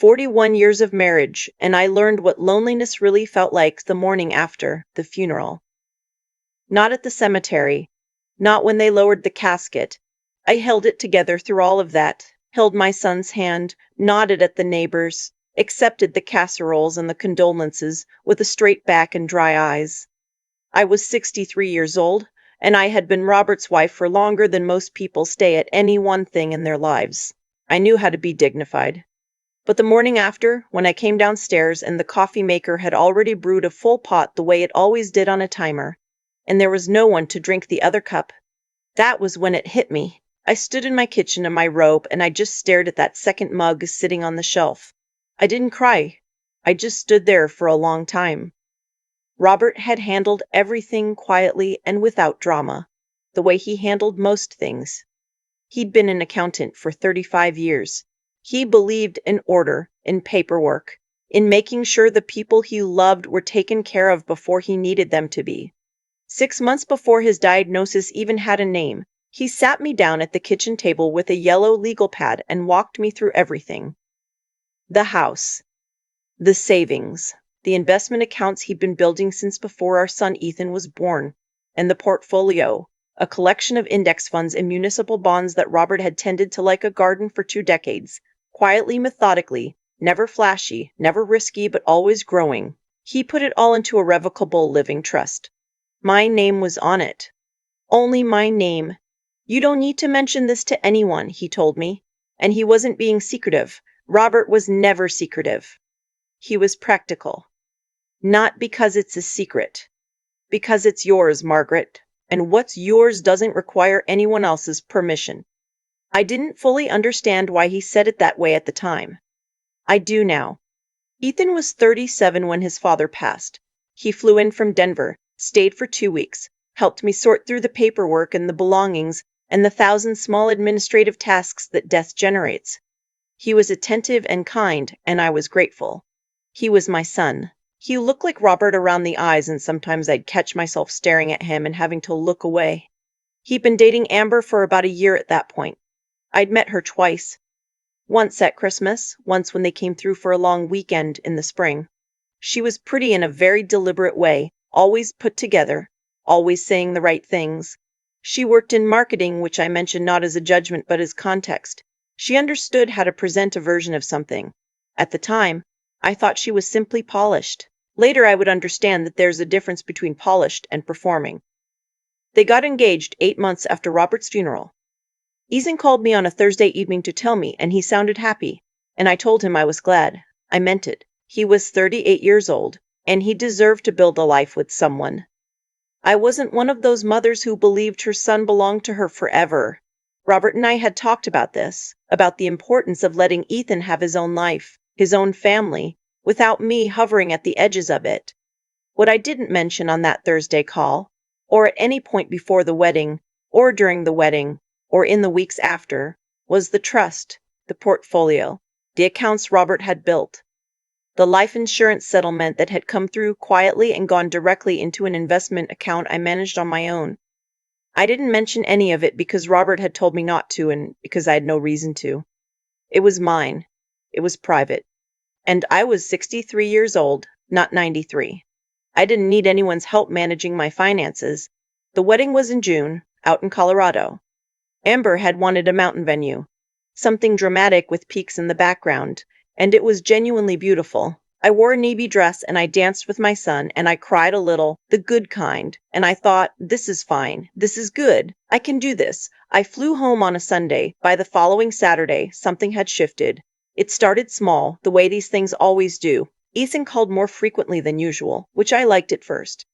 41 years of marriage, and I learned what loneliness really felt like the morning after the funeral. Not at the cemetery, not when they lowered the casket. I held it together through all of that, held my son's hand, nodded at the neighbors, accepted the casseroles and the condolences with a straight back and dry eyes. I was 63 years old, and I had been Robert's wife for longer than most people stay at any one thing in their lives. I knew how to be dignified. But the morning after, when I came downstairs and the coffee maker had already brewed a full pot the way it always did on a timer, and there was no one to drink the other cup, that was when it hit me. I stood in my kitchen in my robe and I just stared at that second mug sitting on the shelf. I didn't cry. I just stood there for a long time. Robert had handled everything quietly and without drama, the way he handled most things. He'd been an accountant for 35 years. He believed in order, in paperwork, in making sure the people he loved were taken care of before he needed them to be. 6 months before his diagnosis even had a name, he sat me down at the kitchen table with a yellow legal pad and walked me through everything. The house, the savings, the investment accounts he'd been building since before our son Ethan was born, and the portfolio, a collection of index funds and municipal bonds that Robert had tended to like a garden for 2 decades, quietly, methodically, never flashy, never risky, but always growing. He put it all into a revocable living trust. My name was on it. Only my name. You don't need to mention this to anyone, he told me. And he wasn't being secretive. Robert was never secretive. He was practical. Not because it's a secret. Because it's yours, Margaret. And what's yours doesn't require anyone else's permission. I didn't fully understand why he said it that way at the time. I do now. Ethan was 37 when his father passed. He flew in from Denver, stayed for 2 weeks, helped me sort through the paperwork and the belongings and the 1,000 small administrative tasks that death generates. He was attentive and kind, and I was grateful. He was my son. He looked like Robert around the eyes, and sometimes I'd catch myself staring at him and having to look away. He'd been dating Amber for about a year at that point. I'd met her twice. Once at Christmas, once when they came through for a long weekend in the spring. She was pretty in a very deliberate way, always put together, always saying the right things. She worked in marketing, which I mention not as a judgment but as context. She understood how to present a version of something. At the time, I thought she was simply polished. Later I would understand that there's a difference between polished and performing. They got engaged 8 months after Robert's funeral. Ethan called me on a Thursday evening to tell me, and he sounded happy, and I told him I was glad. I meant it. He was 38 years old, and he deserved to build a life with someone. I wasn't one of those mothers who believed her son belonged to her forever. Robert and I had talked about this, about the importance of letting Ethan have his own life, his own family, without me hovering at the edges of it. What I didn't mention on that Thursday call, or at any point before the wedding, or during the wedding, or in the weeks after, was the trust, the portfolio, the accounts Robert had built. The life insurance settlement that had come through quietly and gone directly into an investment account I managed on my own. I didn't mention any of it because Robert had told me not to and because I had no reason to. It was mine. It was private. And I was 63 years old, not 93. I didn't need anyone's help managing my finances. The wedding was in June, out in Colorado. Amber had wanted a mountain venue, something dramatic with peaks in the background, and it was genuinely beautiful. I wore a navy dress and I danced with my son and I cried a little, the good kind, and I thought, this is fine, this is good, I can do this. I flew home on a Sunday. By the following Saturday, something had shifted. It started small, the way these things always do. Ethan called more frequently than usual, which I liked at first.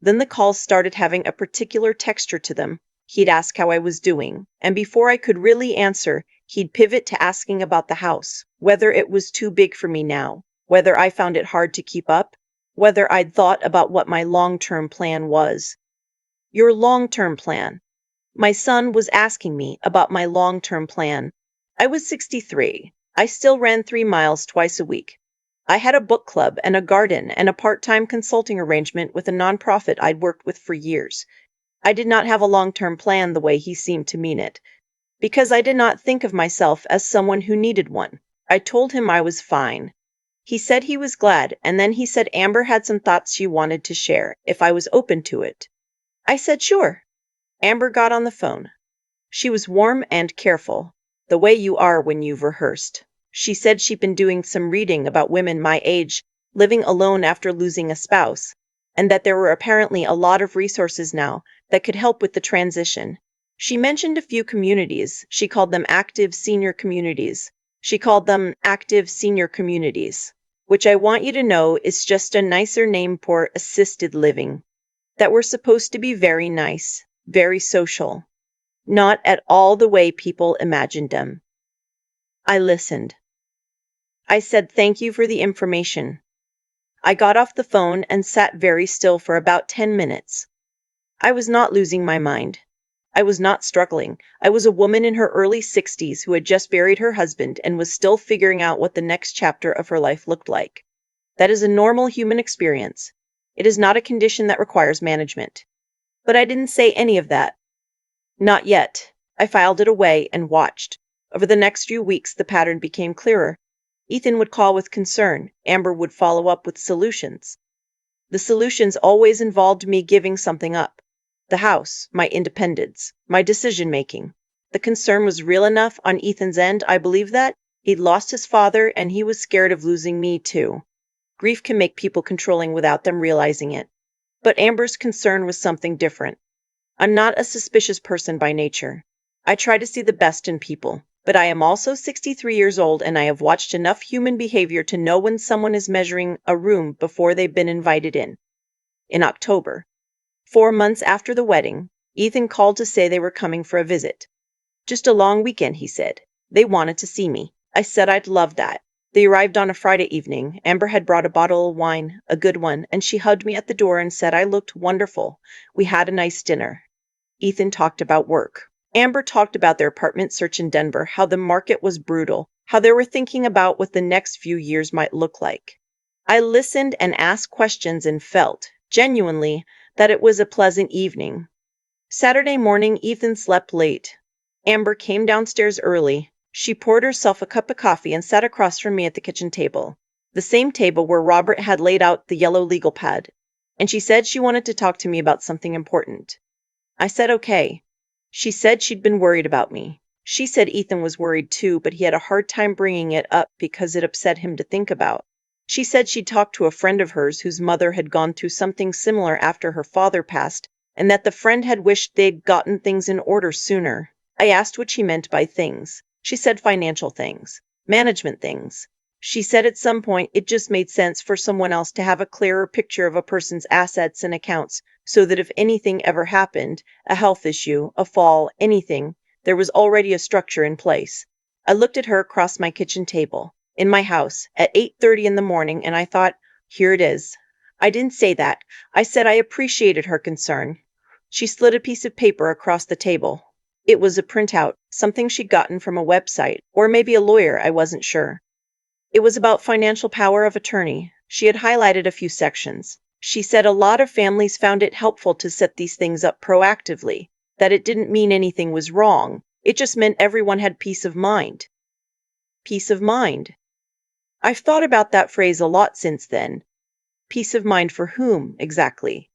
Then the calls started having a particular texture to them. He'd ask how I was doing, and before I could really answer, he'd pivot to asking about the house, whether it was too big for me now, whether I found it hard to keep up, whether I'd thought about what my long-term plan was. Your long-term plan. My son was asking me about my long-term plan. I was 63. I still ran 3 miles twice a week. I had a book club and a garden and a part-time consulting arrangement with a nonprofit I'd worked with for years. I did not have a long-term plan the way he seemed to mean it, because I did not think of myself as someone who needed one. I told him I was fine. He said he was glad, and then he said Amber had some thoughts she wanted to share, if I was open to it. I said sure. Amber got on the phone. She was warm and careful, the way you are when you've rehearsed. She said she'd been doing some reading about women my age living alone after losing a spouse, and that there were apparently a lot of resources now that could help with the transition. She mentioned a few communities. She called them active senior communities. Which I want you to know is just a nicer name for assisted living, that were supposed to be very nice, very social, not at all the way people imagined them. I listened. I said thank you for the information. I got off the phone and sat very still for about 10 minutes. I was not losing my mind. I was not struggling. I was a woman in her early 60s who had just buried her husband and was still figuring out what the next chapter of her life looked like. That is a normal human experience. It is not a condition that requires management. But I didn't say any of that. Not yet. I filed it away and watched. Over the next few weeks, the pattern became clearer. Ethan would call with concern. Amber would follow up with solutions. The solutions always involved me giving something up. The house, my independence, my decision-making. The concern was real enough on Ethan's end, I believe that. He'd lost his father, and he was scared of losing me, too. Grief can make people controlling without them realizing it. But Amber's concern was something different. I'm not a suspicious person by nature. I try to see the best in people. But I am also 63 years old, and I have watched enough human behavior to know when someone is measuring a room before they've been invited in. In October, 4 months after the wedding, Ethan called to say they were coming for a visit. Just a long weekend, he said. They wanted to see me. I said I'd love that. They arrived on a Friday evening. Amber had brought a bottle of wine, a good one, and she hugged me at the door and said I looked wonderful. We had a nice dinner. Ethan talked about work. Amber talked about their apartment search in Denver, how the market was brutal, how they were thinking about what the next few years might look like. I listened and asked questions and felt, genuinely, that it was a pleasant evening. Saturday morning, Ethan slept late. Amber came downstairs early. She poured herself a cup of coffee and sat across from me at the kitchen table, the same table where Robert had laid out the yellow legal pad, and she said she wanted to talk to me about something important. I said okay. She said she'd been worried about me. She said Ethan was worried too, but he had a hard time bringing it up because it upset him to think about. She said she'd talked to a friend of hers whose mother had gone through something similar after her father passed, and that the friend had wished they'd gotten things in order sooner. I asked what she meant by things. She said financial things, management things. She said at some point it just made sense for someone else to have a clearer picture of a person's assets and accounts, so that if anything ever happened, a health issue, a fall, anything, there was already a structure in place. I looked at her across my kitchen table, in my house, at 8:30 in the morning, and I thought, here it is. I didn't say that. I said I appreciated her concern. She slid a piece of paper across the table. It was a printout, something she'd gotten from a website, or maybe a lawyer, I wasn't sure. It was about financial power of attorney. She had highlighted a few sections. She said a lot of families found it helpful to set these things up proactively, that it didn't mean anything was wrong. It just meant everyone had peace of mind. Peace of mind. I've thought about that phrase a lot since then. Peace of mind for whom, exactly?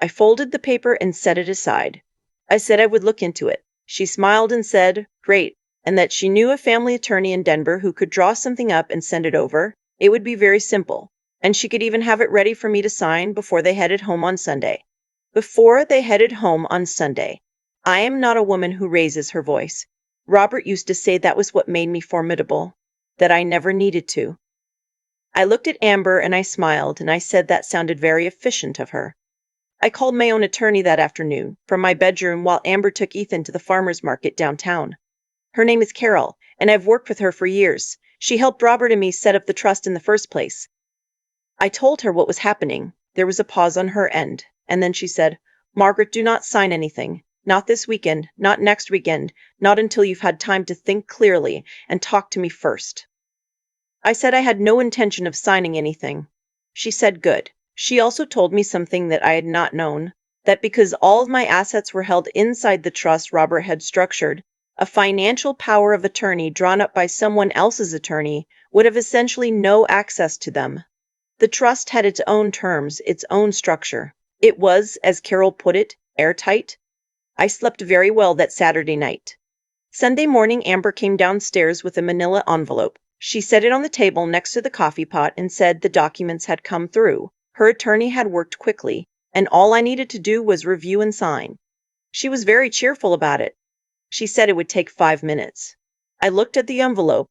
I folded the paper and set it aside. I said I would look into it. She smiled and said, great, and that she knew a family attorney in Denver who could draw something up and send it over. It would be very simple, and she could even have it ready for me to sign before they headed home on Sunday. Before they headed home on Sunday. I am not a woman who raises her voice. Robert used to say that was what made me formidable, that I never needed to. I looked at Amber and I smiled, and I said that sounded very efficient of her. I called my own attorney that afternoon from my bedroom while Amber took Ethan to the farmer's market downtown. Her name is Carol, and I've worked with her for years. She helped Robert and me set up the trust in the first place. I told her what was happening. There was a pause on her end, and then she said, Margaret, do not sign anything. Not this weekend, not next weekend, not until you've had time to think clearly and talk to me first. I said I had no intention of signing anything. She said good. She also told me something that I had not known, that because all of my assets were held inside the trust Robert had structured, A financial power of attorney drawn up by someone else's attorney would have essentially no access to them. The trust had its own terms, its own structure. It was, as Carol put it, airtight. I slept very well that Saturday night. Sunday morning, Amber came downstairs with a manila envelope. She set it on the table next to the coffee pot and said the documents had come through. Her attorney had worked quickly, and all I needed to do was review and sign. She was very cheerful about it. She said it would take 5 minutes. I looked at the envelope.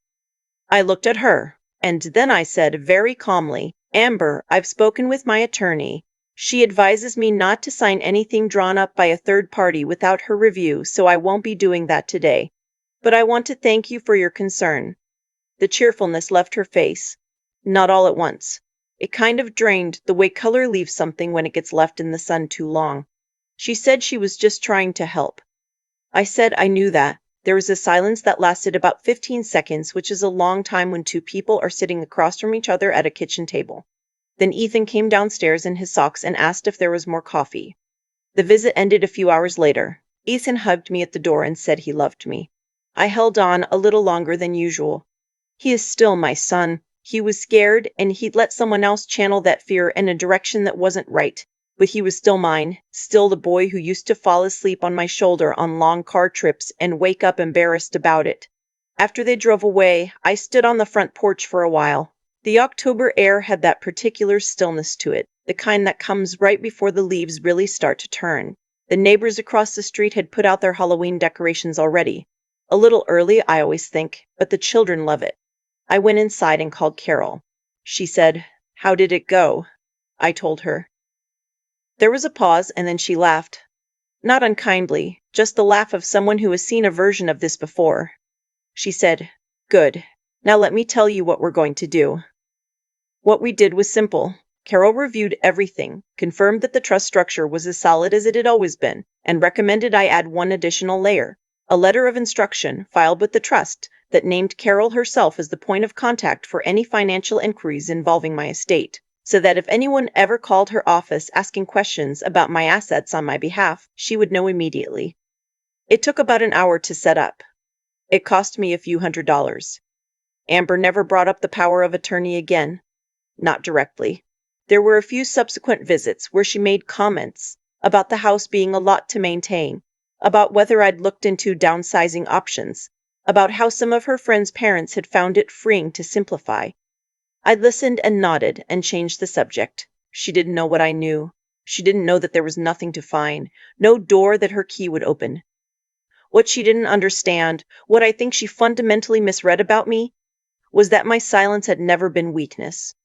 I looked at her, and then I said very calmly, "Amber, I've spoken with my attorney. She advises me not to sign anything drawn up by a third party without her review, so I won't be doing that today. But I want to thank you for your concern." The cheerfulness left her face. Not all at once. It kind of drained, the way color leaves something when it gets left in the sun too long. She said she was just trying to help. I said I knew that. There was a silence that lasted about 15 seconds, which is a long time when two people are sitting across from each other at a kitchen table. Then Ethan came downstairs in his socks and asked if there was more coffee. The visit ended a few hours later. Ethan hugged me at the door and said he loved me. I held on a little longer than usual. He is still my son. He was scared, and he'd let someone else channel that fear in a direction that wasn't right. But he was still mine, still the boy who used to fall asleep on my shoulder on long car trips and wake up embarrassed about it. After they drove away, I stood on the front porch for a while. The October air had that particular stillness to it, the kind that comes right before the leaves really start to turn. The neighbors across the street had put out their Halloween decorations already. A little early, I always think, but the children love it. I went inside and called Carol. She said, "How did it go?" I told her. There was a pause, and then she laughed. Not unkindly, just the laugh of someone who has seen a version of this before. She said, "Good. Now let me tell you what we're going to do." What we did was simple. Carol reviewed everything, confirmed that the trust structure was as solid as it had always been, and recommended I add one additional layer, a letter of instruction filed with the trust that named Carol herself as the point of contact for any financial inquiries involving my estate, so that if anyone ever called her office asking questions about my assets on my behalf, she would know immediately. It took about an hour to set up. It cost me a few $100s. Amber never brought up the power of attorney again. Not directly. There were a few subsequent visits where she made comments about the house being a lot to maintain, about whether I'd looked into downsizing options, about how some of her friends' parents had found it freeing to simplify. I listened and nodded and changed the subject. She didn't know what I knew. She didn't know that there was nothing to find, no door that her key would open. What she didn't understand, what I think she fundamentally misread about me, was that my silence had never been weakness.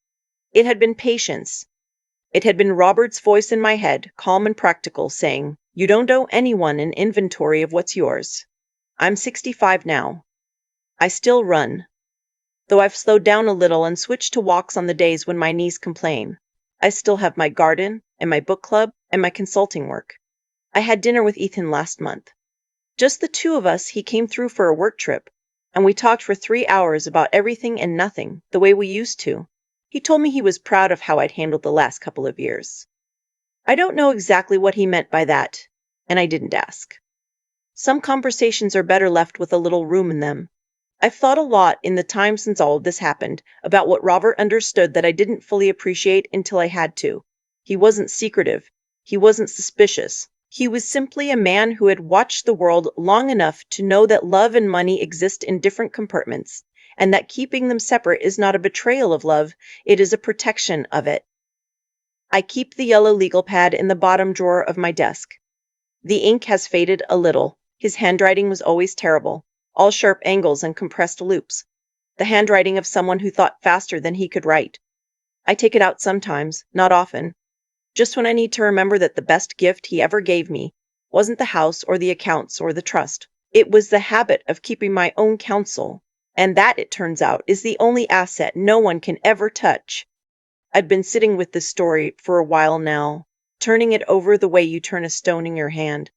It had been patience. It had been Robert's voice in my head, calm and practical, saying, "You don't owe anyone an inventory of what's yours." I'm 65 now. I still run, though I've slowed down a little and switched to walks on the days when my knees complain. I still have my garden and my book club and my consulting work. I had dinner with Ethan last month. Just the two of us. He came through for a work trip, and we talked for 3 hours about everything and nothing, the way we used to. He told me he was proud of how I'd handled the last couple of years. I don't know exactly what he meant by that, and I didn't ask. Some conversations are better left with a little room in them. I've thought a lot in the time since all of this happened about what Robert understood that I didn't fully appreciate until I had to. He wasn't secretive. He wasn't suspicious. He was simply a man who had watched the world long enough to know that love and money exist in different compartments, and that keeping them separate is not a betrayal of love, it is a protection of it. I keep the yellow legal pad in the bottom drawer of my desk. The ink has faded a little. His handwriting was always terrible, all sharp angles and compressed loops. The handwriting of someone who thought faster than he could write. I take it out sometimes, not often. Just when I need to remember that the best gift he ever gave me wasn't the house or the accounts or the trust. It was the habit of keeping my own counsel, and that, it turns out, is the only asset no one can ever touch. I've been sitting with this story for a while now, turning it over the way you turn a stone in your hand.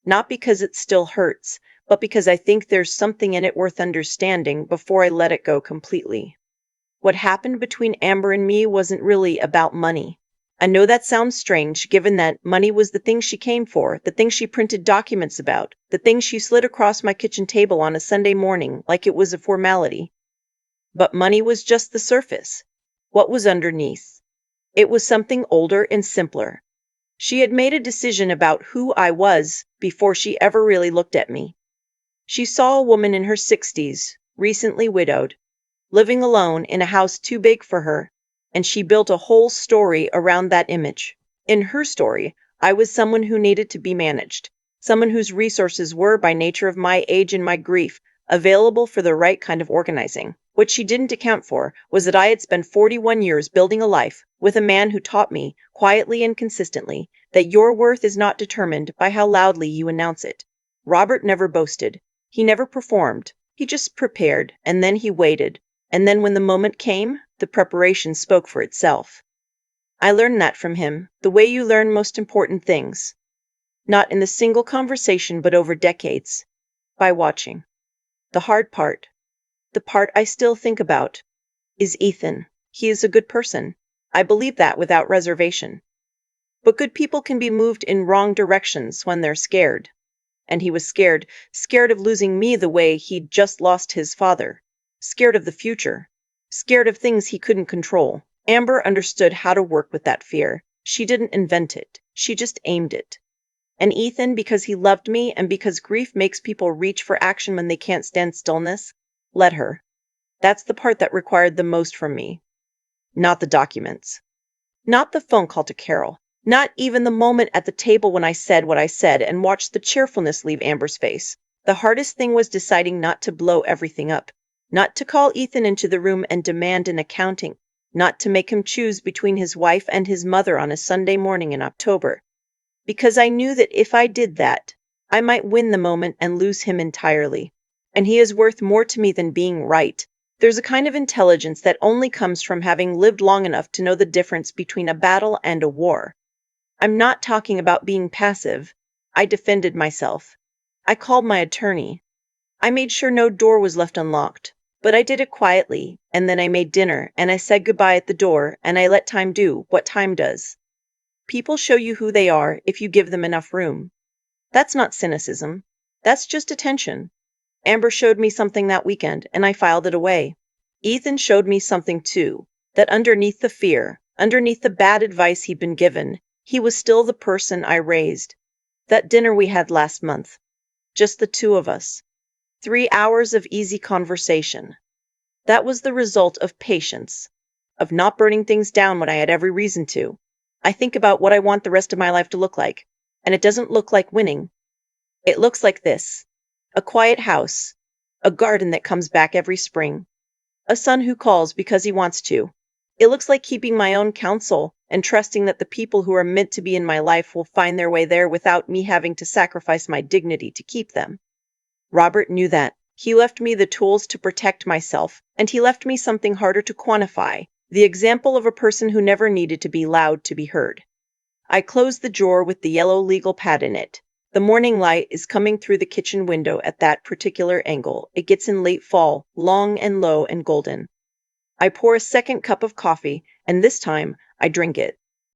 Not because it still hurts, but because I think there's something in it worth understanding before I let it go completely. What happened between Amber and me wasn't really about money. I know that sounds strange, given that money was the thing she came for, the thing she printed documents about, the thing she slid across my kitchen table on a Sunday morning like it was a formality. But money was just the surface. What was underneath? It was something older and simpler. She had made a decision about who I was before she ever really looked at me. She saw a woman in her 60s, recently widowed, living alone in a house too big for her, and she built a whole story around that image. In her story, I was someone who needed to be managed, someone whose resources were, by nature of my age and my grief, available for the right kind of organizing. What she didn't account for was that I had spent 41 years building a life with a man who taught me, quietly and consistently, that your worth is not determined by how loudly you announce it. Robert never boasted. He never performed. He just prepared, and then he waited. And then when the moment came, the preparation spoke for itself. I learned that from him, the way you learn most important things. Not in a single conversation, but over decades. By watching. The hard part, the part I still think about, is Ethan. He is a good person. I believe that without reservation. But good people can be moved in wrong directions when they're scared. And he was scared, scared of losing me the way he'd just lost his father. Scared of the future. Scared of things he couldn't control. Amber understood how to work with that fear. She didn't invent it. She just aimed it. And Ethan, because he loved me and because grief makes people reach for action when they can't stand stillness, let her. That's the part that required the most from me. Not the documents. Not the phone call to Carol. Not even the moment at the table when I said what I said and watched the cheerfulness leave Amber's face. The hardest thing was deciding not to blow everything up. Not to call Ethan into the room and demand an accounting. Not to make him choose between his wife and his mother on a Sunday morning in October. Because I knew that if I did that, I might win the moment and lose him entirely. And he is worth more to me than being right. There's a kind of intelligence that only comes from having lived long enough to know the difference between a battle and a war. I'm not talking about being passive. I defended myself. I called my attorney. I made sure no door was left unlocked. But I did it quietly, and then I made dinner, and I said goodbye at the door, and I let time do what time does. People show you who they are if you give them enough room. That's not cynicism. That's just attention. Amber showed me something that weekend, and I filed it away. Ethan showed me something too, that underneath the fear, underneath the bad advice he'd been given, he was still the person I raised. That dinner we had last month. Just the two of us. 3 hours of easy conversation. That was the result of patience, of not burning things down when I had every reason to. I think about what I want the rest of my life to look like, and it doesn't look like winning. It looks like this. A quiet house, a garden that comes back every spring, a son who calls because he wants to. It looks like keeping my own counsel and trusting that the people who are meant to be in my life will find their way there without me having to sacrifice my dignity to keep them. Robert knew that. He left me the tools to protect myself, and he left me something harder to quantify, the example of a person who never needed to be loud to be heard. I closed the drawer with the yellow legal pad in it. The morning light is coming through the kitchen window at that particular angle. It gets in late fall, long and low and golden. I pour a second cup of coffee, and this time I drink it.